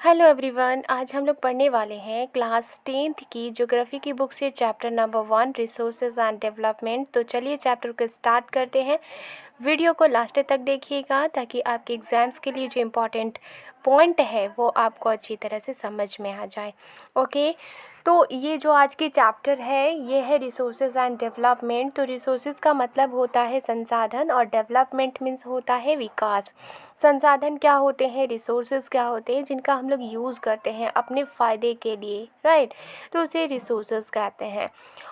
Hello everyone, आज हम लोग पढ़ने वाले हैं क्लास 10th की ज्योग्राफी की बुक से chapter number 1 resources and development. तो चलिए चैप्टर को स्टार्ट करते हैं। वीडियो को लास्ट तक देखिएगा ताकि आपके एग्ज़ाम्स के लिए जो इम्पोर्टेंट पॉइंट है वो आपको अच्छी तरह से समझ में आ जाए। ओके, तो ये जो आज की चैप्टर है ये है रिसोर्सेज एंड डेवलपमेंट। तो रिसोर्सेज का मतलब होता है संसाधन और डेवलपमेंट मीन्स होता है विकास। संसाधन क्या होते हैं, रिसोर्सेज क्या होते हैं जिनका हम लोग यूज़ करते हैं अपने फ़ायदे के लिए, राइट। तो उसे रिसोर्सेज कहते हैं।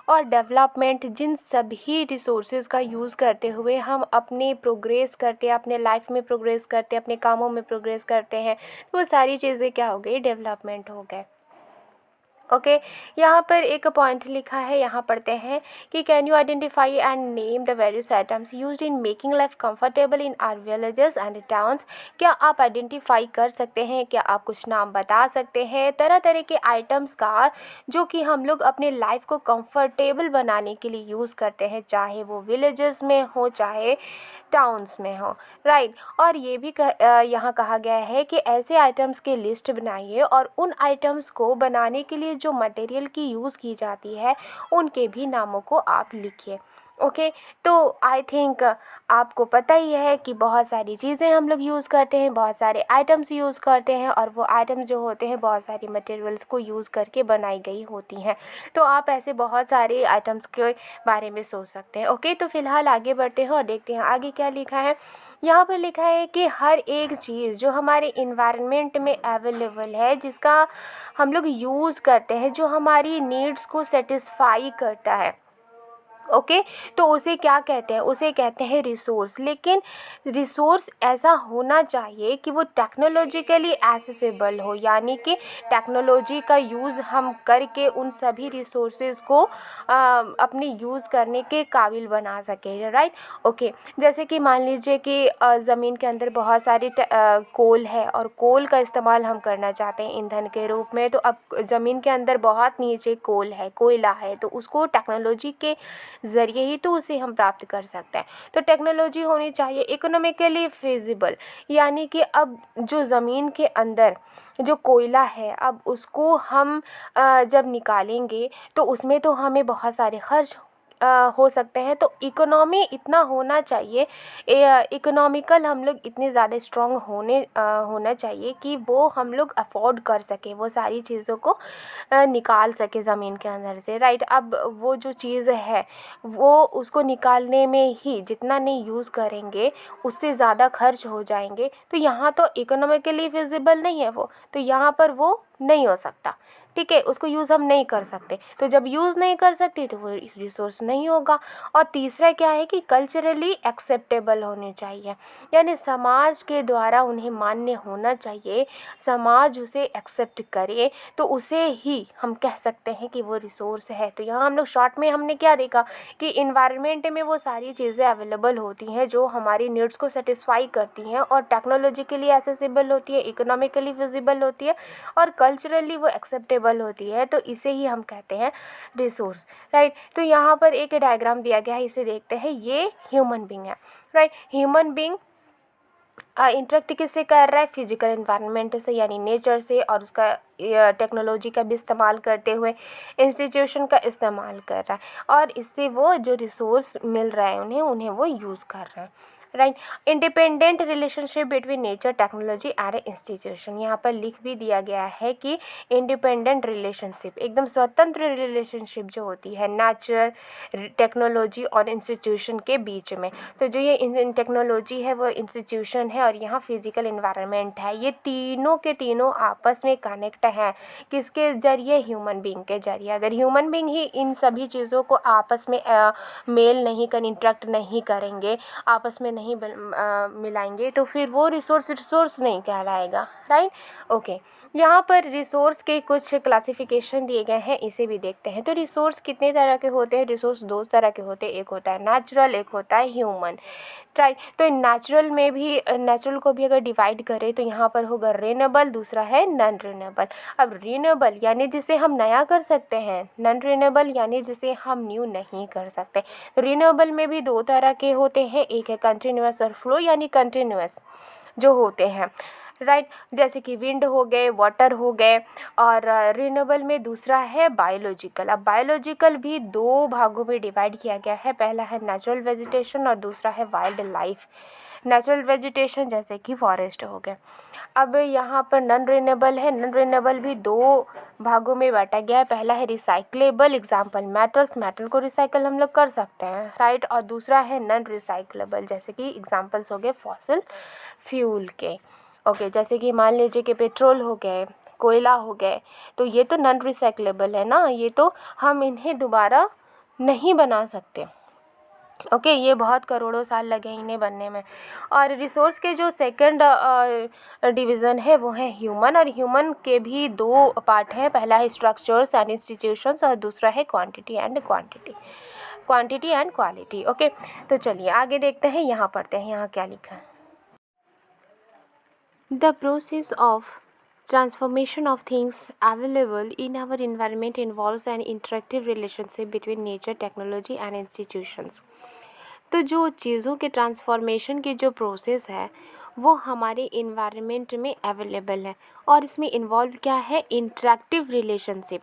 और डेवलपमेंट जिन सभी रिसोर्सेज का यूज़ करते हुए हम अपने प्रोग्रेस करते हैं, अपने लाइफ में प्रोग्रेस करते हैं, अपने कामों में प्रोग्रेस करते हैं, तो वो सारी चीज़ें क्या हो गई, डेवलपमेंट हो गए। ओके, यहाँ पर एक पॉइंट लिखा है, यहाँ पढ़ते हैं कि can you identify and name the various items used in making life comfortable in our villages and towns. क्या आप आइडेंटिफाई कर सकते हैं, क्या आप कुछ नाम बता सकते हैं तरह तरह के आइटम्स का जो कि हम लोग अपने लाइफ को कंफर्टेबल बनाने के लिए यूज़ करते हैं, चाहे वो विलेजेस में हो चाहे टाउन्स में हो, राइट। और ये भी यहाँ कहा गया है कि ऐसे आइटम्स की लिस्ट बनाइए और उन आइटम्स को बनाने के लिए जो मटेरियल की यूज़ की जाती है उनके भी नामों को आप लिखिए। ओके, तो आई थिंक आपको पता ही है कि बहुत सारी चीज़ें हम लोग यूज़ करते हैं, बहुत सारे आइटम्स यूज़ करते हैं और वो आइटम्स जो होते हैं बहुत सारी मटेरियल्स को यूज़ करके बनाई गई होती हैं। तो आप ऐसे बहुत सारे आइटम्स के बारे में सोच सकते हैं। ओके, तो फिलहाल आगे बढ़ते हैं और देखते हैं आगे क्या लिखा है। यहाँ पर लिखा है कि हर एक चीज़ जो हमारे इन्वायरमेंट में अवेलेबल है, जिसका हम लोग यूज़ करते हैं, जो हमारी नीड्स को सेटिस्फाई करता है, ओके, तो उसे क्या कहते हैं, उसे कहते हैं रिसोर्स। लेकिन रिसोर्स ऐसा होना चाहिए कि वो टेक्नोलॉजिकली एसेसिबल हो, यानी कि टेक्नोलॉजी का यूज़ हम करके उन सभी रिसोर्सेज को अपने यूज़ करने के काबिल बना सके, राइट। ओके, जैसे कि मान लीजिए कि ज़मीन के अंदर बहुत सारी कोल है और कोल का इस्तेमाल हम करना चाहते हैं ईंधन के रूप में। तो अब ज़मीन के अंदर बहुत नीचे कोल है, कोयला है, तो उसको टेक्नोलॉजी के ज़रिए ही तो उसे हम प्राप्त कर सकते हैं। तो टेक्नोलॉजी होनी चाहिए इकोनॉमिकली फिजिबल, यानी कि अब जो ज़मीन के अंदर जो कोयला है, अब उसको हम जब निकालेंगे तो उसमें तो हमें बहुत सारे खर्च हो सकते हैं। तो इकोनॉमी इतना होना चाहिए, इकोनॉमिकल हम लोग इतने ज़्यादा स्ट्रॉन्ग होना चाहिए कि वो हम लोग अफोर्ड कर सकें, वो सारी चीज़ों को निकाल सके ज़मीन के अंदर से, राइट। अब वो जो चीज़ है वो उसको निकालने में ही जितना नहीं यूज़ करेंगे उससे ज़्यादा खर्च हो जाएंगे। तो यहाँ तो इकोनॉमिकली फिजिबल नहीं है वो, तो यहाँ पर वो नहीं हो सकता, ठीक है, उसको यूज़ हम नहीं कर सकते। तो जब यूज़ नहीं कर सकते तो वो रिसोर्स नहीं होगा। और तीसरा क्या है कि कल्चरली एक्सेप्टेबल होने चाहिए, यानी समाज के द्वारा उन्हें मान्य होना चाहिए, समाज उसे एक्सेप्ट करे तो उसे ही हम कह सकते हैं कि वो रिसोर्स है। तो यहाँ हम लोग शॉर्ट में हमने क्या देखा कि इन्वायरमेंट में वो सारी चीज़ें अवेलेबल होती हैं जो हमारी नीड्स को सेटिस्फाई करती हैं और टेक्नोलॉजिकली एक्सेसिबल होती है, इकोनॉमिकली फिजिबल होती है और कल्चरली वो एक्सेप्टेबल होती है। तो इसे ही हम कहते हैं रिसोर्स, राइट। तो यहाँ पर एक डायग्राम दिया गया है, इसे देखते हैं। ये ह्यूमन बींग है, राइट। ह्यूमन बींग इंटरेक्ट किससे कर रहा है, फिजिकल इन्वायरमेंट से यानी नेचर से, और उसका टेक्नोलॉजी का भी इस्तेमाल करते हुए इंस्टीट्यूशन का इस्तेमाल कर रहा है, और इससे वो जो रिसोर्स मिल रहा है उन्हें वो यूज़ कर रहे हैं, right. Independent relationship between nature, technology and institution. यहाँ पर लिख भी दिया गया है कि इंडिपेंडेंट रिलेशनशिप, एकदम स्वतंत्र रिलेशनशिप जो होती है नेचर, टेक्नोलॉजी और इंस्टीट्यूशन के बीच में। तो जो ये टेक्नोलॉजी है वो इंस्टीट्यूशन है और यहाँ फिजिकल इन्वायरमेंट है, ये तीनों के तीनों आपस में कनेक्ट हैं। किसके ज़रिए, ह्यूमन बींग के ज़रिए। अगर ह्यूमन बींग ही इन सभी चीज़ों को आपस में मेल नहीं कर, इंटरेक्ट नहीं करेंगे, आपस में नहीं मिलाएंगे, तो फिर वो रिसोर्स नहीं कहलाएगा, राइट। ओके, यहाँ पर रिसोर्स के कुछ क्लासिफिकेशन दिए गए हैं, इसे भी देखते हैं। तो रिसोर्स कितने तरह के होते हैं, रिसोर्स दो तरह के होते हैं, एक होता है नेचुरल, एक होता है ह्यूमन, राइट। तो नेचुरल में भी, नेचुरल को भी अगर डिवाइड करें तो यहाँ पर होगा रिन्यूएबल, दूसरा है नॉन रिन्यूएबल। अब रिन्यूएबल यानी जिसे हम नया कर सकते हैं, नॉन रिन्यूएबल यानी जिसे हम न्यू नहीं कर सकते। तो रिन्यूएबल में भी दो तरह के होते हैं, एक है कंटिन्यूअस और फ्लो यानी कंटिन्यूअस जो होते हैं, राइट। जैसे कि विंड हो गए, वाटर हो गए, और रिन्यूएबल में दूसरा है बायोलॉजिकल। अब बायोलॉजिकल भी दो भागों में डिवाइड किया गया है, पहला है नेचुरल वेजिटेशन और दूसरा है वाइल्ड लाइफ। नेचुरल वेजिटेशन जैसे कि फॉरेस्ट हो गए। अब यहाँ पर नॉन रिन्यूएबल है, नॉन रिन्यूएबल भी दो भागों में बांटा गया है, पहला है रिसाइक्लेबल, एग्जाम्पल मेटल्स, मेटल को रिसाइकल हम लोग कर सकते हैं, राइट, और दूसरा है नॉन रिसाइक्लेबल, जैसे कि एग्जाम्पल्स हो गए फॉसिल फ्यूल के। ओके, जैसे कि मान लीजिए कि पेट्रोल हो गए, कोयला हो गए, तो ये तो नॉन रिसाइक्लेबल है ना, ये तो हम इन्हें दोबारा नहीं बना सकते। ओके, ये बहुत करोड़ों साल लगे इन्हें बनने में। और रिसोर्स के जो सेकंड डिवीज़न है वो है ह्यूमन, और ह्यूमन के भी दो पार्ट हैं, पहला है स्ट्रक्चर्स एंड इंस्टीट्यूशंस और दूसरा है क्वांटिटी एंड क्वालिटी। ओके, तो चलिए आगे देखते हैं, यहाँ पढ़ते हैं, यहाँ क्या लिखा है। The process of transformation of things available in our environment involves an interactive relationship between nature, technology and institutions. तो जो चीज़ों के ट्रांसफॉर्मेशन की जो प्रोसेस है वो हमारे इन्वायरमेंट में अवेलेबल है, और इसमें इन्वॉल्व क्या है, इंटरेक्टिव रिलेशनशिप,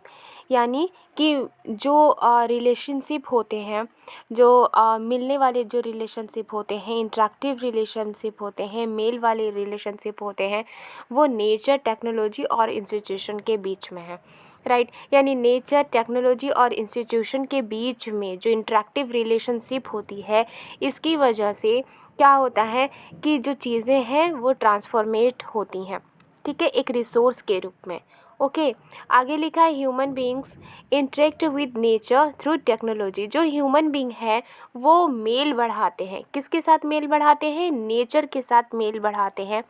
यानी कि जो रिलेशनशिप होते हैं, जो मिलने वाले जो रिलेशनशिप होते हैं, इंटरेक्टिव रिलेशनशिप होते हैं, मेल वाले रिलेशनशिप होते हैं, वो नेचर, टेक्नोलॉजी और इंस्टीट्यूशन के बीच में है, राइट। यानी नेचर, टेक्नोलॉजी और इंस्टीट्यूशन के बीच में जो इंटरेक्टिव रिलेशनशिप होती है, इसकी वजह से क्या होता है कि जो चीज़ें हैं वो ट्रांसफॉर्मेट होती हैं, ठीक है, एक रिसोर्स के रूप में। ओके, आगे लिखा है human beings interact with nature through technology. जो ह्यूमन बींग है वो मेल बढ़ाते हैं, किसके साथ मेल बढ़ाते हैं, नेचर के साथ मेल बढ़ाते हैं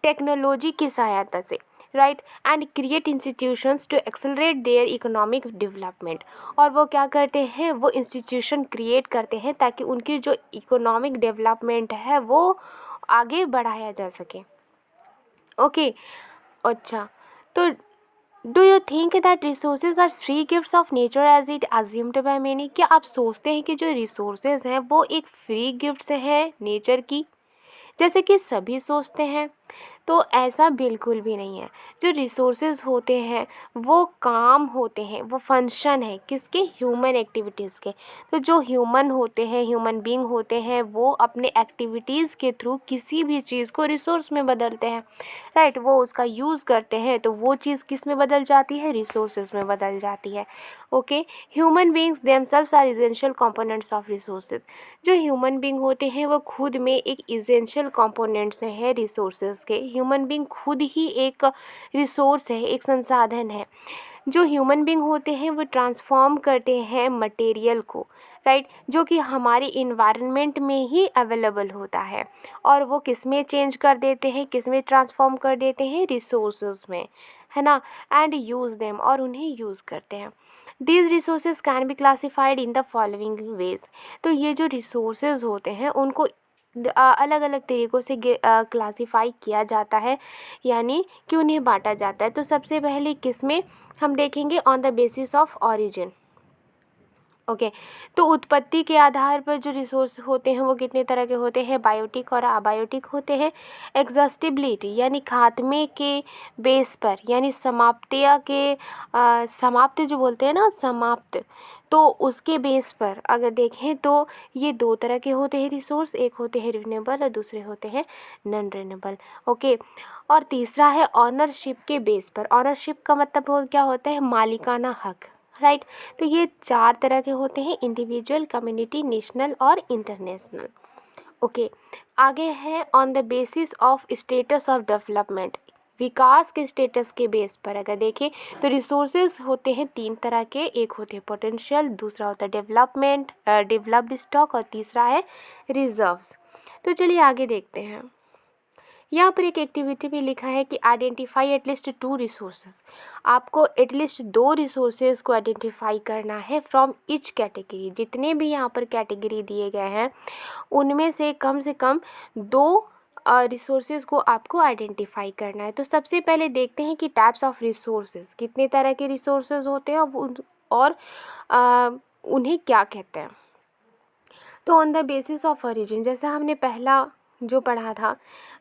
टेक्नोलॉजी की सहायता से, right, and create institutions to accelerate their economic development. और वो क्या करते हैं, वो इंस्टीट्यूशन क्रिएट करते हैं ताकि उनकी जो इकोनॉमिक डेवलपमेंट है वो आगे बढ़ाया जा सके। ओके, अच्छा, तो do you think that resources are free gifts of nature as it assumed by many? क्या आप सोचते हैं कि जो रिसोर्सेज हैं वो एक फ्री गिफ्ट्स हैं नेचर की, जैसे कि सभी सोचते हैं? तो ऐसा बिल्कुल भी नहीं है। जो रिसोर्सेज होते हैं वो काम होते हैं, वो फंक्शन है किसके, ह्यूमन एक्टिविटीज़ के। तो जो ह्यूमन होते हैं, ह्यूमन बीइंग होते हैं, वो अपने एक्टिविटीज़ के थ्रू किसी भी चीज़ को रिसोर्स में बदलते हैं, राइट, वो उसका यूज़ करते हैं, तो वो चीज़ किस में बदल जाती है, रिसोर्सेज में बदल जाती है। Okay, human beings themselves are essential components of resources. जो ह्यूमन बींग होते हैं वो खुद में एक इसेंशियल कंपोनेंट्स हैं रिसोर्सेज के। ह्यूमन बींग खुद ही एक रिसोर्स है, एक संसाधन है। जो ह्यूमन बींग होते हैं वो ट्रांसफॉर्म करते हैं मटेरियल को, राइट, जो कि हमारे इन्वायरमेंट में ही अवेलेबल होता है, और वो किस में चेंज कर देते हैं, किस में ट्रांसफॉर्म कर देते हैं, रिसोर्सेज में, है ना, एंड यूज़ देम, और उन्हें यूज़ करते हैं। These resources can be classified in the following veg. तो ये जो रिसोर्सेज होते हैं उनको अलग अलग तरीक़ों से क्लासीफाई किया जाता है, यानी कि उन्हें बांटा जाता है। तो सबसे पहले किस में हम देखेंगे, on the basis of origin. Okay, तो उत्पत्ति के आधार पर जो रिसोर्स होते हैं वो कितने तरह के होते हैं, बायोटिक और अबायोटिक होते हैं। एग्जॉस्टिबिलिटी यानी खात्मे के बेस पर, यानी समाप्तिया के समाप्त जो बोलते हैं ना, समाप्त, तो उसके बेस पर अगर देखें तो ये दो तरह के होते हैं रिसोर्स, एक होते हैं रिन्यूएबल और दूसरे होते हैं नॉन रिन्यूएबल। ओके, और तीसरा है ऑनरशिप के बेस पर। ऑनरशिप का मतलब क्या होता है, मालिकाना हक, राइट। तो ये चार तरह के होते हैं, इंडिविजुअल, कम्युनिटी, नेशनल और इंटरनेशनल। ओके, आगे है on the basis of status of development. विकास के स्टेटस के बेस पर अगर देखें तो रिसोर्सेज होते हैं तीन तरह के, एक होते हैं पोटेंशियल, दूसरा होता है डेवलप्ड स्टॉक और तीसरा है रिजर्व्स। तो चलिए आगे देखते हैं। यहाँ पर एक एक्टिविटी भी लिखा है कि आइडेंटिफाई एटलीस्ट 2 रिसोर्सेज। आपको एटलीस्ट 2 रिसोर्सेज को आइडेंटिफाई करना है फ्रॉम ईच कैटेगरी। जितने भी यहाँ पर कैटेगरी दिए गए हैं उनमें से कम 2 रिसोर्सेज को आपको आइडेंटिफाई करना है। तो सबसे पहले देखते हैं कि टाइप्स ऑफ रिसोर्सेज, कितने तरह के रिसोर्सेज होते हैं और उन्हें क्या कहते हैं। तो on the basis of origin, जैसा हमने पहला जो पढ़ा था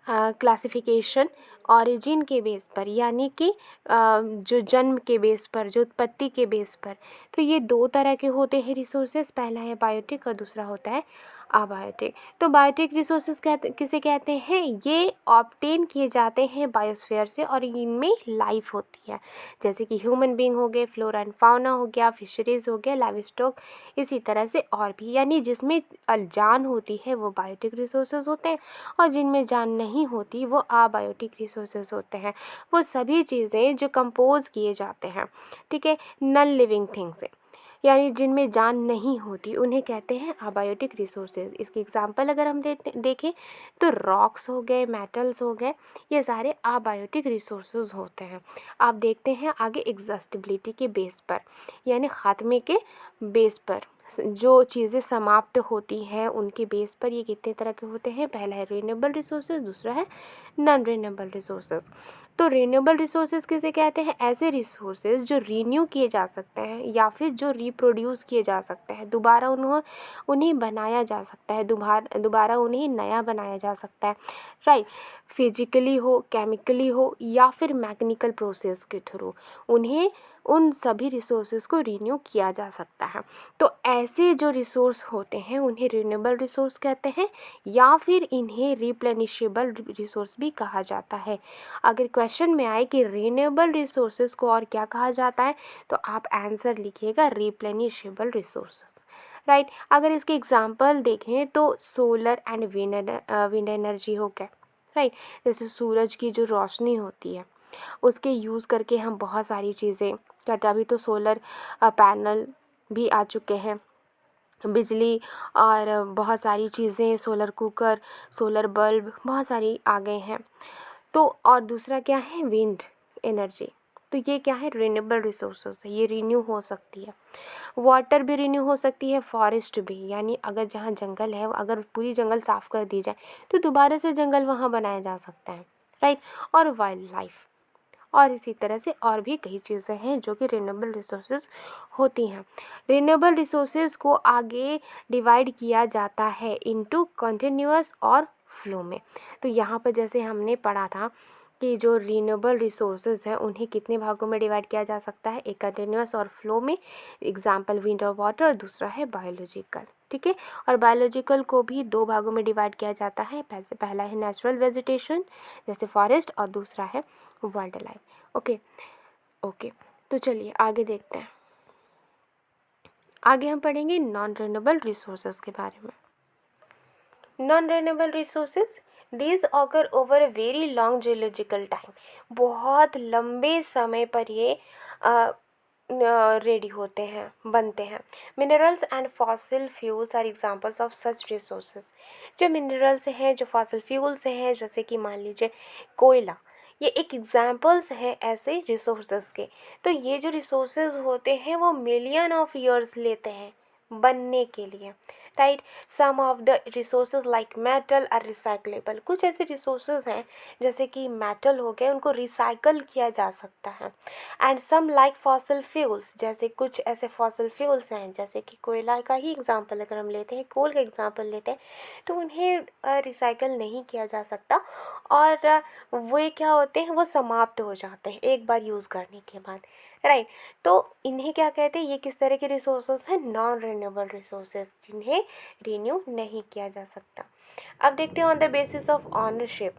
क्लासिफिकेशन ऑरिजिन के बेस पर, यानी कि जो जन्म के बेस पर, जो उत्पत्ति के बेस पर। तो ये दो तरह के होते हैं रिसोर्सेज, पहला है बायोटिक और दूसरा होता है अबायोटिक। तो बायोटिक रिसोर्सेज किसे कहते हैं? ये ऑब्टेन किए जाते हैं बायोस्फीयर से और इनमें लाइफ होती है, जैसे कि ह्यूमन बीइंग हो गए, फ्लोरा एंड फाउना हो गया, फिशरीज हो गया, लाइव स्टॉक, इसी तरह से और भी। यानी जिसमें जान होती है वो बायोटिक रिसोर्सेज होते हैं और जिनमें जान नहीं होती वो अबायोटिक रिसोर्सेज होते हैं। वो सभी चीज़ें जो कंपोज किए जाते हैं, ठीक है, नॉन लिविंग थिंग से, यानी जिनमें जान नहीं होती, उन्हें कहते हैं अबायोटिक रिसोर्सेज। इसके एग्जांपल अगर हम देखें तो रॉक्स हो गए, मेटल्स हो गए, ये सारे अबायोटिक रिसोर्सेज होते हैं। आप देखते हैं आगे एग्जॉस्टिबिलिटी के बेस पर, यानी ख़ात्मे के बेस पर, जो चीज़ें समाप्त होती हैं उनके बेस पर ये कितने तरह के होते हैं? पहला है रिन्यूएबल रिसोर्सेज, दूसरा है नॉन रिन्यूएबल रिसोर्सेज। तो रिन्यूएबल रिसोर्सेज किसे कहते हैं? ऐसे रिसोर्सेज जो रीन्यू किए जा सकते हैं या फिर जो रिप्रोड्यूस किए जा सकते हैं, दोबारा उन्हें बनाया जा सकता है, दोबारा उन्हें नया बनाया जा सकता है, राइट। फिजिकली हो, केमिकली हो या फिर मैकेनिकल प्रोसेस के थ्रू उन सभी रिसोर्सेज को रीन्यू किया जा सकता है। तो ऐसे जो रिसोर्स होते हैं उन्हें रिन्यूएबल रिसोर्स कहते हैं या फिर इन्हें रिप्लेनिशेबल रिसोर्स भी कहा जाता है। अगर क्वेश्चन में आए कि रिन्यूएबल रिसोर्सेज को और क्या कहा जाता है, तो आप आंसर लिखिएगा रिप्लेनिशेबल रिसोर्सेज, राइट। अगर इसके एग्जांपल देखें तो सोलर एंड विंड एनर्जी हो गया, राइट। जैसे सूरज की जो रोशनी होती है उसके यूज़ करके हम बहुत सारी चीज़ें करते हैं। अभी तो सोलर पैनल भी आ चुके हैं, बिजली और बहुत सारी चीज़ें, सोलर कुकर, सोलर बल्ब, बहुत सारी आ गए हैं। तो और दूसरा क्या है? Wind energy. तो ये क्या है? रिन्यूएबल रिसोर्सेज है, ये रिन्यू हो सकती है। वाटर भी रिन्यू हो सकती है, फॉरेस्ट भी, यानी अगर जहाँ जंगल है अगर पूरी जंगल साफ़ कर दी जाए तो दोबारा से जंगल वहाँ बनाया जा सकता है, राइट। और वाइल्ड लाइफ, और इसी तरह से और भी कई चीज़ें हैं जो कि रिन्यूएबल रिसोर्सेज होती हैं। रिन्यूएबल रिसोर्सेज को आगे डिवाइड किया जाता है इनटू कंटिन्यूअस और फ्लो में। तो यहाँ पर जैसे हमने पढ़ा था कि जो रिन्यूएबल रिसोर्सेज हैं उन्हें कितने भागों में डिवाइड किया जा सकता है? एक कंटिन्यूअस और फ्लो में, एग्जाम्पल विंड और वाटर, और दूसरा है बायोलॉजिकल, ठीक है। और बायोलॉजिकल को भी दो भागों में डिवाइड किया जाता है, पहला है नेचुरल वेजिटेशन जैसे फॉरेस्ट और दूसरा है वाइल्ड लाइफ। ओके, तो चलिए आगे देखते हैं। आगे हम पढ़ेंगे नॉन रिन्यूएबल रिसोर्सेज के बारे में। Non renewable resources these occur over a very long geological time. बहुत लंबे समय पर ये रेडी होते हैं, बनते हैं। Minerals and fossil fuels are examples of such resources. जो मिनरल्स हैं, जो फॉसिल फ्यूल्स हैं, जैसे कि मान लीजिए कोयला, ये एक एग्जांपल्स हैं ऐसे रिसोर्सेज के। तो ये जो रिसोर्सेज होते हैं वो मिलियन ऑफ ईयर्स लेते हैं बनने के लिए, right. Some of the resources like metal are recyclable. कुछ ऐसे रिसोर्सेज हैं जैसे कि मेटल हो गए, उनको रिसाइकल किया जा सकता है। And some like fossil fuels, जैसे कुछ ऐसे फॉसिल फ्यूल्स हैं जैसे कि कोयला का ही एग्जांपल अगर हम लेते हैं, कोल का एग्जांपल लेते हैं, तो उन्हें रिसाइकल नहीं किया जा सकता और वे क्या होते हैं, वो समाप्त हो जाते हैं एक बार यूज़ करने के बाद, राइट। तो इन्हें क्या कहते हैं? ये किस तरह के रिसोर्सेज हैं? नॉन रिन्यूएबल रिसोर्सेज, जिन्हें रिन्यू नहीं किया जा सकता। अब देखते हैं on the basis of ownership,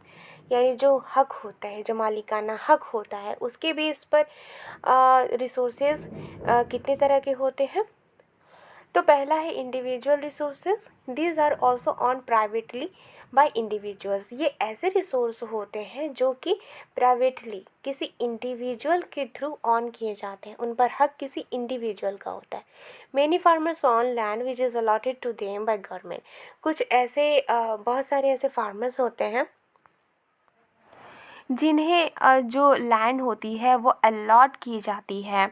यानी जो हक होता है, जो मालिकाना हक होता है, उसके बेस पर रिसोर्सेज कितने तरह के होते हैं। तो पहला है individual resources. These are also owned privately by individuals. ये ऐसे रिसोर्स होते हैं जो कि प्राइवेटली किसी इंडिविजुअल के थ्रू ऑन किए जाते हैं, उन पर हक किसी इंडिविजुअल का होता है। Many farmers own land which is allotted to them by government. कुछ ऐसे बहुत सारे ऐसे फार्मर्स होते हैं जिन्हें जो लैंड होती है वो अलॉट की जाती है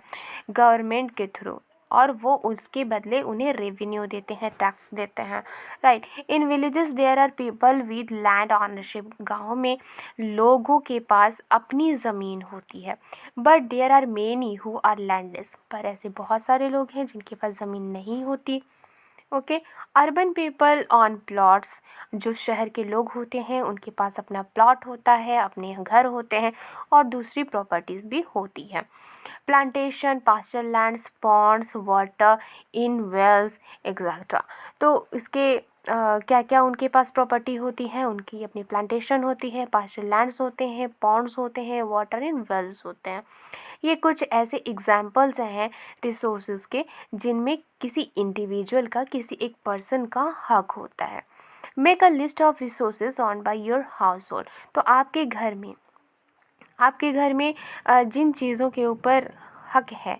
गवर्नमेंट के थ्रू, और वो उसके बदले उन्हें रेवेन्यू देते हैं, टैक्स देते हैं, right. In villages there are people with land ownership. गाँव में लोगों के पास अपनी ज़मीन होती है, but there are many who are landless. पर ऐसे बहुत सारे लोग हैं जिनके पास ज़मीन नहीं होती, okay. Urban people on plots, जो शहर के लोग होते हैं उनके पास अपना प्लॉट होता है, अपने घर होते हैं और दूसरी प्रॉपर्टीज़ भी होती है। Plantation, pasture lands, ponds, water in wells etcetera. तो इसके क्या क्या उनके पास प्रॉपर्टी होती है, उनकी अपनी प्लांटेशन होती है, पास्चर लैंड्स होते हैं, पॉन्ड्स होते हैं, वाटर इन वेल्स होते हैं। ये कुछ ऐसे एग्जाम्पल्स हैं रिसोर्सेज के जिनमें किसी इंडिविजुअल का, किसी एक पर्सन का हक होता है। Make a list of resources on by your house hold. तो आपके घर में जिन चीज़ों के ऊपर हक है,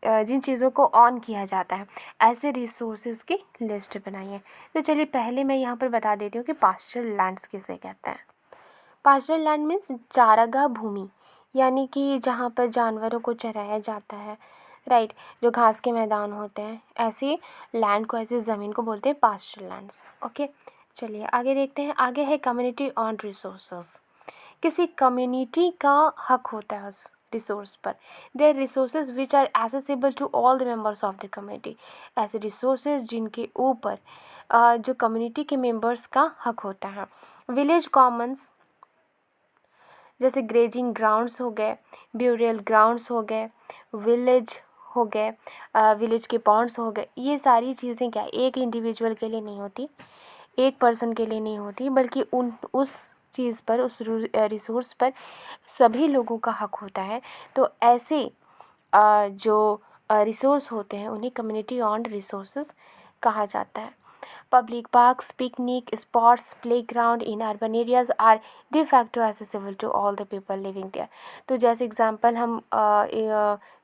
जिन चीज़ों को ऑन किया जाता है, ऐसे रिसोर्सेज की लिस्ट बनाइए। तो चलिए पहले मैं यहाँ पर बता देती हूँ कि पास्चर लैंड्स किसे कहते हैं। पास्चर लैंड मीन्स चारागाह भूमि, यानी कि जहाँ पर जानवरों को चराया जाता है, राइट, जो घास के मैदान होते हैं, ऐसी लैंड को, ऐसी ज़मीन को बोलते हैं पास्चर लैंड्स। ओके, चलिए आगे देखते हैं। आगे है कम्युनिटी ऑन रिसोर्सेज। किसी कम्युनिटी का हक होता है उस रिसोर्स पर। There resources which are accessible to all the members of the community. ऐसे रिसोर्सेज जिनके ऊपर जो कम्युनिटी के मेंबर्स का हक होता है। विलेज कॉमन्स, जैसे ग्रेजिंग ग्राउंड्स हो गए, ब्यूरियल ग्राउंड्स हो गए, विलेज हो गए, विलेज के पॉन्ड्स हो गए। ये सारी चीज़ें क्या एक इंडिविजुअल के लिए नहीं होती, एक पर्सन के लिए नहीं होती, बल्कि उस चीज़ पर, उस रिसोर्स पर सभी लोगों का हक होता है। तो ऐसे जो रिसोर्स होते हैं उन्हें कम्युनिटी ऑन्ड रिसोर्सेज कहा जाता है। Public parks, picnic spots, playground in urban areas are de facto accessible to all the people living there. तो जैसे एग्जांपल हम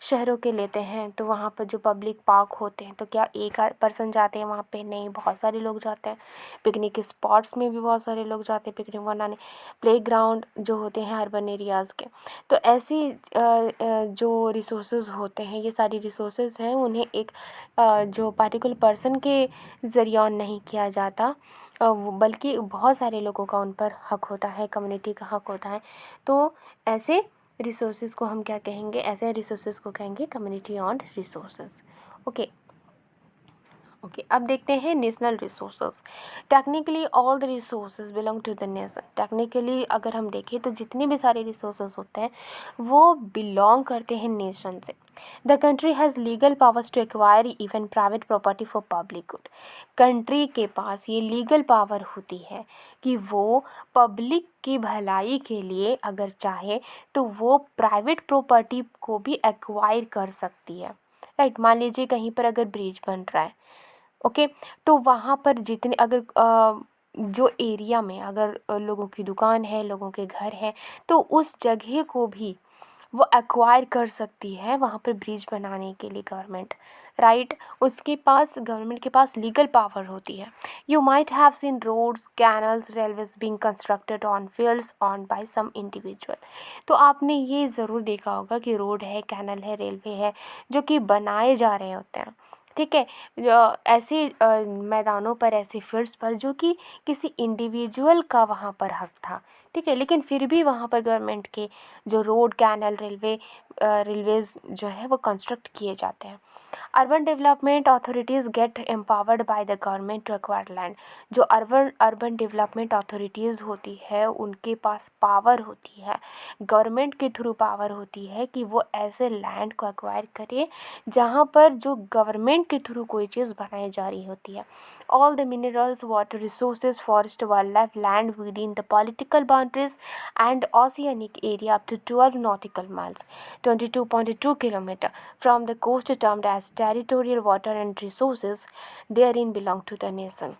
शहरों के लेते हैं, तो वहाँ पर जो पब्लिक पार्क होते हैं, तो क्या एक पर्सन जाते हैं वहाँ पे? नहीं, बहुत सारे लोग जाते हैं। पिकनिक स्पॉट्स में भी बहुत सारे लोग जाते हैं पिकनिक मनाने। प्लेग्राउंड जो होते हैं अर्बन एरियाज़ के। तो ऐसी जो रिसोर्सेज होते हैं, ये सारी रिसोर्सेज हैं, उन्हें एक जो पार्टिकुलर पर्सन के ज़रिए ऑन नहीं किया जाता, बल्कि बहुत सारे लोगों का उन पर हक होता है, कम्युनिटी का हक होता है। तो ऐसे रिसोर्सेज को हम क्या कहेंगे? ऐसे रिसोर्सेज को कहेंगे कम्युनिटी ऑन्ड रिसोर्सेज। ओके, अब देखते हैं national resources. Technically all the resources belong to the nation. Technically अगर हम देखें तो जितने भी सारे रिसोर्सेज होते हैं वो बिलोंग करते हैं नेशन से। The country has legal powers to acquire even private property for public good. Country के पास ये लीगल पावर होती है कि वो पब्लिक की भलाई के लिए अगर चाहे तो वो प्राइवेट प्रॉपर्टी को भी एक्वायर कर सकती है, राइट। मान लीजिए कहीं पर अगर ब्रिज बन रहा है, ओके, तो वहाँ पर जितने अगर जो एरिया में अगर लोगों की दुकान है, लोगों के घर हैं, तो उस जगह को भी वो एक्वायर कर सकती है वहाँ पर ब्रिज बनाने के लिए गवर्नमेंट, राइट। उसके पास, गवर्नमेंट के पास लीगल पावर होती है। You might have seen roads, canals, railways being constructed on fields owned by some individual. तो आपने ये ज़रूर देखा होगा कि रोड है, कैनल है, रेलवे है, जो कि बनाए जा रहे होते हैं, ठीक है, ऐसे मैदानों पर, ऐसे फील्ड्स पर जो कि किसी इंडिविजुअल का वहाँ पर हक था, ठीक है, लेकिन फिर भी वहाँ पर गवर्नमेंट के जो रोड, कैनल, रेलवेज़ जो है वो कंस्ट्रक्ट किए जाते हैं। Urban development authorities get empowered by the government to acquire land. जो अर्बन डेवलपमेंट अथॉरिटीज़ होती है उनके पास पावर होती है, गवर्नमेंट के थ्रू पावर होती है कि वो ऐसे लैंड को एक्वायर करे जहाँ पर जो गवर्नमेंट के थ्रू कोई चीज़ बनाई जा रही होती है। All the minerals, water resources, forest, wildlife, land within the political boundaries and oceanic area up to 12 nautical miles 22.2 kilometer from the coast termed as territorial water and resources therein belong to the nation.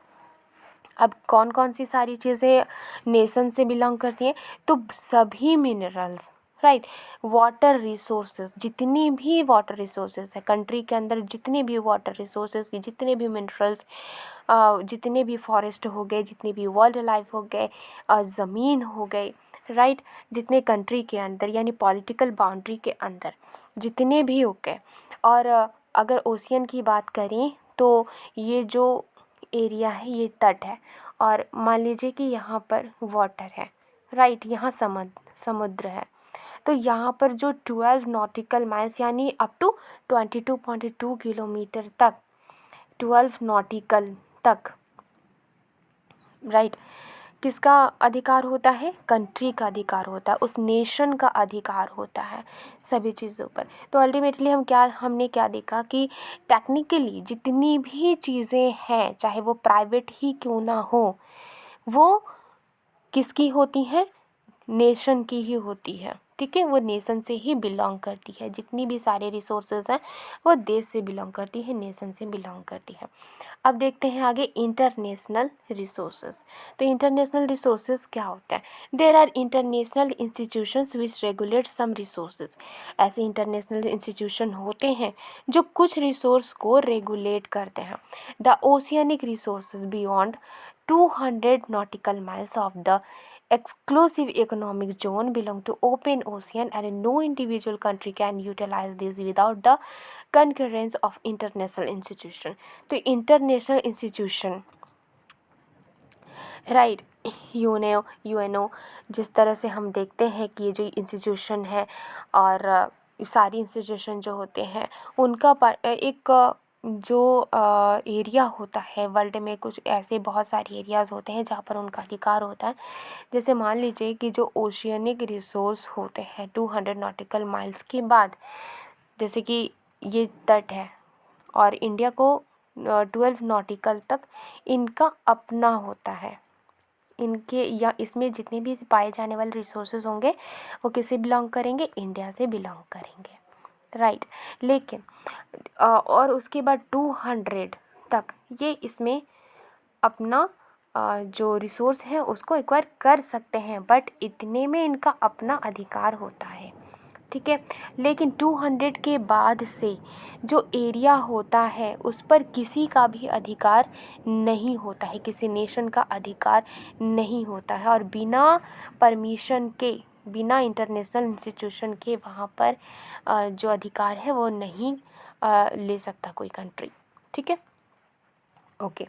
अब कौन कौन सी सारी चीज़ें nation से belong करती हैं? तो सभी मिनरल्स, राइट, वाटर रिसोर्सेज, जितनी भी वाटर रिसोर्सेज है कंट्री के अंदर, जितने भी वाटर रिसोर्सेज की, जितने भी मिनरल्स, जितने भी फॉरेस्ट हो गए, जितनी भी वाइल्ड लाइफ हो गए, ज़मीन हो गई, राइट, जितने कंट्री के अंदर यानी पॉलिटिकल बाउंड्री के अंदर जितने भी हो गए। और अगर ओशियन की बात करें तो ये जो एरिया है ये तट है, और मान लीजिए कि यहाँ पर वाटर है, राइट, यहाँ समुद्र है, तो यहाँ पर जो 12 नॉटिकल माइल्स यानी अप टू 22.2 किलोमीटर तक, 12 नॉटिकल तक, राइट, किसका अधिकार होता है? कंट्री का अधिकार होता है, उस नेशन का अधिकार होता है सभी चीज़ों पर। तो अल्टीमेटली हमने क्या देखा कि टेक्निकली जितनी भी चीज़ें हैं, चाहे वो प्राइवेट ही क्यों ना हो, वो किसकी होती हैं? नेशन की ही होती है, ठीक है। वो नेशन से ही बिलोंग करती है, जितनी भी सारे रिसोर्सेज हैं वो देश से बिलोंग करती है, नेशन से बिलोंग करती है। अब देखते हैं आगे इंटरनेशनल रिसोर्सेज। तो इंटरनेशनल रिसोर्सेज क्या होता है? There are international institutions which regulate some resources. ऐसे इंटरनेशनल इंस्टीट्यूशन होते हैं जो कुछ रिसोर्स को रेगुलेट करते हैं। The oceanic resources beyond 200 nautical miles of the exclusive economic zone belong to open ocean, and no individual country can utilize this without the concurrence of international institution. तो international institution, right, UNO, जिस तरह से हम देखते हैं कि ये जो इंस्टीट्यूशन है और सारी इंस्टीट्यूशन जो होते हैं उनका एक जो एरिया होता है वर्ल्ड में, कुछ ऐसे बहुत सारे एरियाज़ होते हैं जहाँ पर उनका अधिकार होता है। जैसे मान लीजिए कि जो ओशियनिक रिसोर्स होते हैं 200 नॉटिकल माइल्स के बाद, जैसे कि ये तट है और इंडिया को 12 नॉटिकल तक इनका अपना होता है, इनके या इसमें जितने भी पाए जाने वाले रिसोर्सेज होंगे वो किससे बिलोंग करेंगे? इंडिया से बिलोंग करेंगे, राइट। लेकिन और उसके बाद 200 तक ये इसमें अपना जो रिसोर्स है उसको एक्वायर कर सकते हैं, बट इतने में इनका अपना अधिकार होता है, ठीक है। लेकिन 200 के बाद से जो एरिया होता है उस पर किसी का भी अधिकार नहीं होता है, किसी नेशन का अधिकार नहीं होता है, और बिना परमिशन के, बिना इंटरनेशनल इंस्टीट्यूशन के वहाँ पर जो अधिकार है वो नहीं ले सकता कोई कंट्री, ठीक है। ओके,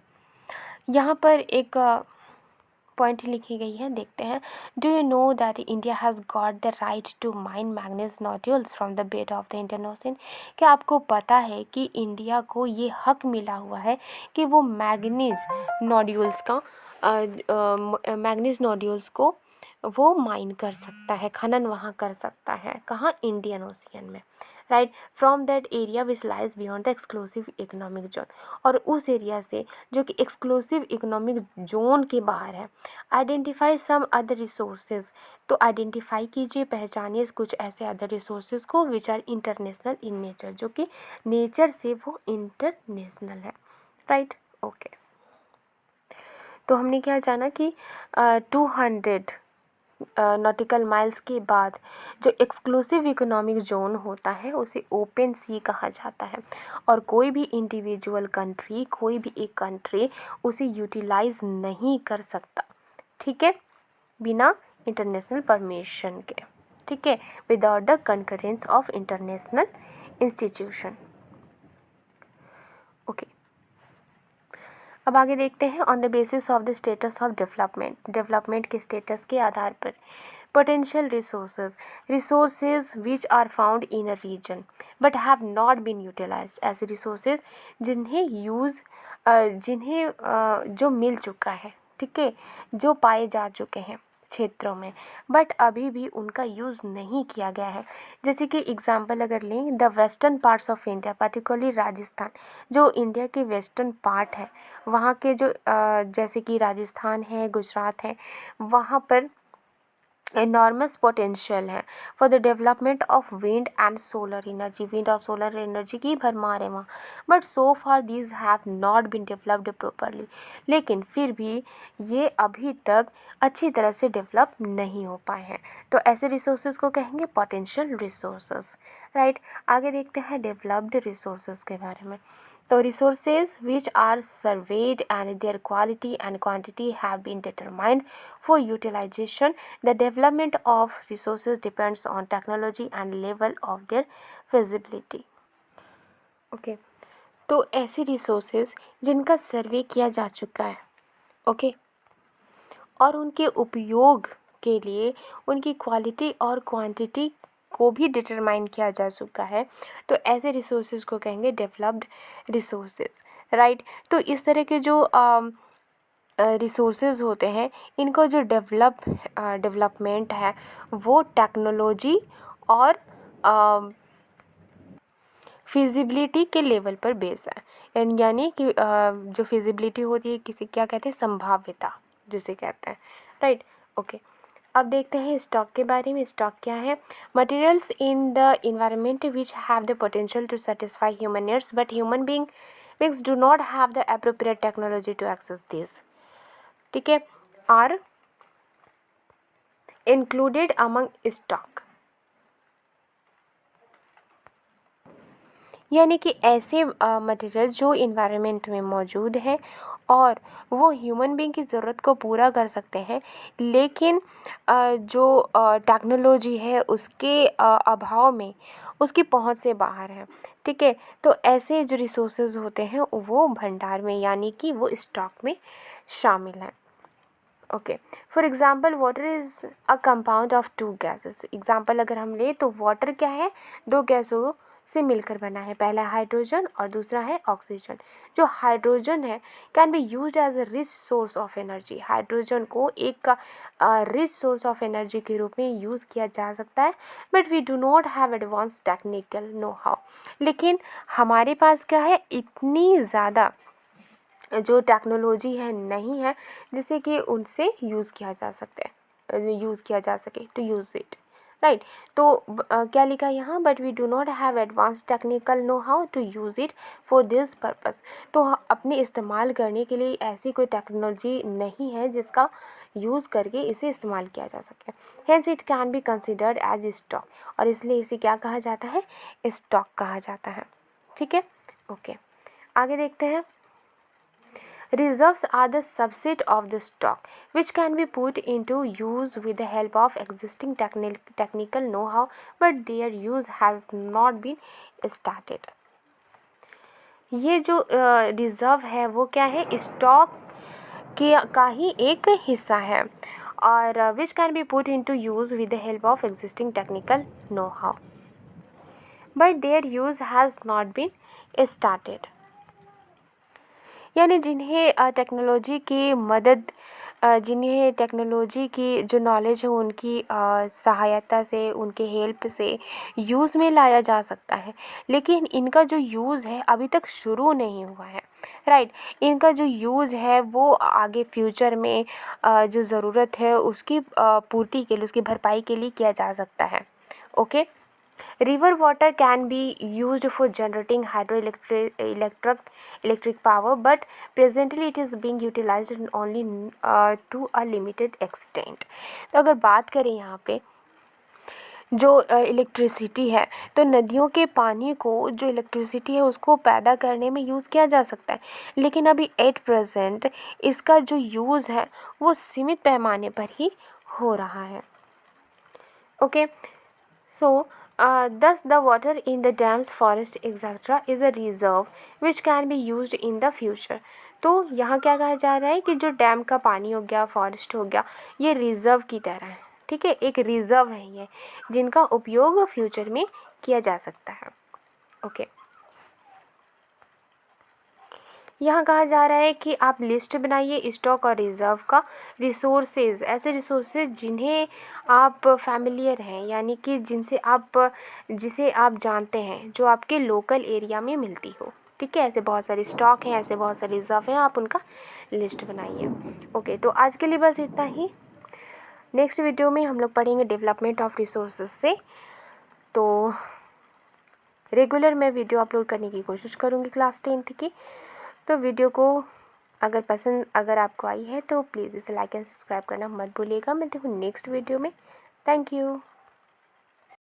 यहाँ पर एक पॉइंट लिखी गई है, देखते हैं। Do you know that India has got the right to mine manganese nodules from the bed of the Indian Ocean. क्या आपको पता है कि इंडिया को ये हक मिला हुआ है कि वो मैग्नीज नोड्यूल्स को वो माइन कर सकता है, खनन वहाँ कर सकता है, कहाँ? इंडियन ओशियन में, right, from that area which lies beyond the exclusive economic zone, और उस एरिया से जो कि एक्सक्लूसिव इकोनॉमिक जोन के बाहर है। आइडेंटिफाई सम अदर रिसोर्सेज, तो आइडेंटिफाई कीजिए, पहचानिए कुछ ऐसे अदर रिसोर्सेज को which are international in nature, जो कि नेचर से वो इंटरनेशनल है, राइट। ओके, तो हमने क्या जाना कि 200 नॉटिकल माइल्स के बाद जो एक्सक्लूसिव इकोनॉमिक जोन होता है उसे ओपन सी कहा जाता है, और कोई भी इंडिविजुअल कंट्री, कोई भी एक कंट्री उसे यूटिलाइज नहीं कर सकता, ठीक है, बिना इंटरनेशनल परमिशन के, ठीक है, without the concurrence of international institution. Okay, अब आगे देखते हैं। On the basis of the status of development, development के स्टेटस के आधार पर potential resources which are found in a region but have not been utilised, ऐसे रिसोर्सेज जिन्हें जो मिल चुका है, ठीक है, जो पाए जा चुके हैं क्षेत्रों में, बट अभी भी उनका यूज़ नहीं किया गया है। जैसे कि एग्जांपल अगर लें, the western parts of India, particularly Rajasthan, जो इंडिया के वेस्टर्न पार्ट है, वहाँ के जो जैसे कि राजस्थान है, गुजरात है, वहाँ पर enormous potential है for the development of wind and solar energy, wind और solar energy की भरमार है वहाँ, but so far these have not been developed properly, लेकिन फिर भी ये अभी तक अच्छी तरह से डेवलप नहीं हो पाए हैं। तो ऐसे रिसोर्सेज को कहेंगे पोटेंशियल रिसोर्सेज, राइट। आगे देखते हैं डेवलप्ड रिसोर्सेज के बारे में। तो resources which are surveyed and their quality and quantity have been determined for utilization. The development of resources depends on technology and level of their feasibility. Okay, तो ऐसे resources जिनका सर्वे किया जा चुका है, ओके, और उनके उपयोग के लिए उनकी क्वालिटी और क्वांटिटी को भी डिटरमाइन किया जा चुका है, तो ऐसे रिसोर्सेज को कहेंगे डेवलप्ड रिसोर्सेज, राइट। तो इस तरह के जो रिसोर्सेज होते हैं, इनको जो डेवलपमेंट है वो टेक्नोलॉजी और फिजिबिलिटी के लेवल पर बेस है। यानी कि जो फिजिबिलिटी होती है, किसी क्या कहते हैं, संभाव्यता जिसे कहते हैं, राइट। ओके, अब देखते हैं स्टॉक के बारे में। स्टॉक क्या है? Materials in the environment which have the potential to satisfy human needs but human beings do not have the appropriate technology to access this, ठीक है, आर इंक्लूडेड अमंग स्टॉक। यानी कि ऐसे मटेरियल जो इन्वायरमेंट में मौजूद है और वो ह्यूमन बीइंग की ज़रूरत को पूरा कर सकते हैं, लेकिन जो टेक्नोलॉजी है उसके अभाव में उसकी पहुंच से बाहर है, ठीक है। तो ऐसे जो रिसोर्सेज होते हैं वो भंडार में यानी कि वो स्टॉक में शामिल हैं। Okay, for example water is a compound of two gases. Example अगर हम ले तो वाटर क्या है? दो गैसों से मिलकर बना है, पहला हाइड्रोजन और दूसरा है ऑक्सीजन। जो हाइड्रोजन है can be used as a rich source of energy. Hydrogen को एक रिच सोर्स ऑफ एनर्जी के रूप में यूज़ किया जा सकता है, but we do not have advance technical know how. लेकिन हमारे पास क्या है? इतनी ज़्यादा जो टेक्नोलॉजी है नहीं है जिससे कि उनसे यूज़ किया जा सके टू यूज़ इट, राइट। तो क्या लिखा है यहाँ? But we do not have advance technical know how to use it for this purpose. तो अपने इस्तेमाल करने के लिए ऐसी कोई टेक्नोलॉजी नहीं है जिसका यूज़ करके इसे इस्तेमाल किया जा सके। Hence it can be considered as stock, और इसलिए इसे क्या कहा जाता है? स्टॉक कहा जाता है, ठीक है। ओके, आगे देखते हैं। Reserves are the subset of the stock which can be put into use with the help of existing technical know-how, but their use has not been started. ये जो रिज़र्व है वो क्या है? स्टॉक का ही एक हिस्सा है, और which can be put into use with the help of existing technical know how, but their use has not been started. यानी जिन्हें टेक्नोलॉजी की जो नॉलेज है उनकी सहायता से, उनके हेल्प से यूज़ में लाया जा सकता है, लेकिन इनका जो यूज़ है अभी तक शुरू नहीं हुआ है, राइट। इनका जो यूज़ है वो आगे फ्यूचर में जो ज़रूरत है उसकी पूर्ति के लिए, उसकी भरपाई के लिए किया जा सकता है। Okay, river water can be used for generating electric power, but presently it is being utilized only to a limited extent. तो अगर बात करें यहाँ पे जो इलेक्ट्रिसिटी है, तो नदियों के पानी को जो इलेक्ट्रिसिटी है उसको पैदा करने में यूज़ किया जा सकता है, लेकिन अभी एट प्रेजेंट इसका जो यूज़ है वो सीमित पैमाने पर ही हो रहा है। Okay, so thus the water in the dams, forest etc. is a reserve which can be used in the future. तो यहाँ क्या कहा जा रहा है कि जो डैम का पानी हो गया, फॉरेस्ट हो गया, ये रिज़र्व की तरह है, ठीक है, एक रिज़र्व है ये, जिनका उपयोग फ्यूचर में किया जा सकता है। ओके, यहाँ कहा जा रहा है कि आप लिस्ट बनाइए स्टॉक और रिज़र्व का। रिसोर्सेज, ऐसे रिसोर्सेज जिन्हें आप फैमिलियर हैं, यानी कि जिसे आप जानते हैं, जो आपके लोकल एरिया में मिलती हो, ठीक है। ऐसे बहुत सारे स्टॉक हैं, ऐसे बहुत सारे रिज़र्व हैं, आप उनका लिस्ट बनाइए। ओके, तो आज के लिए बस इतना ही। नेक्स्ट वीडियो में हम लोग पढ़ेंगे डेवलपमेंट ऑफ रिसोर्सेज से। तो रेगुलर मैं वीडियो अपलोड करने की कोशिश करूँगी क्लास 10th की। तो वीडियो को अगर आपको आई है तो प्लीज़ इसे लाइक एंड सब्सक्राइब करना मत भूलिएगा। मिलते हूँ नेक्स्ट वीडियो में। Thank you.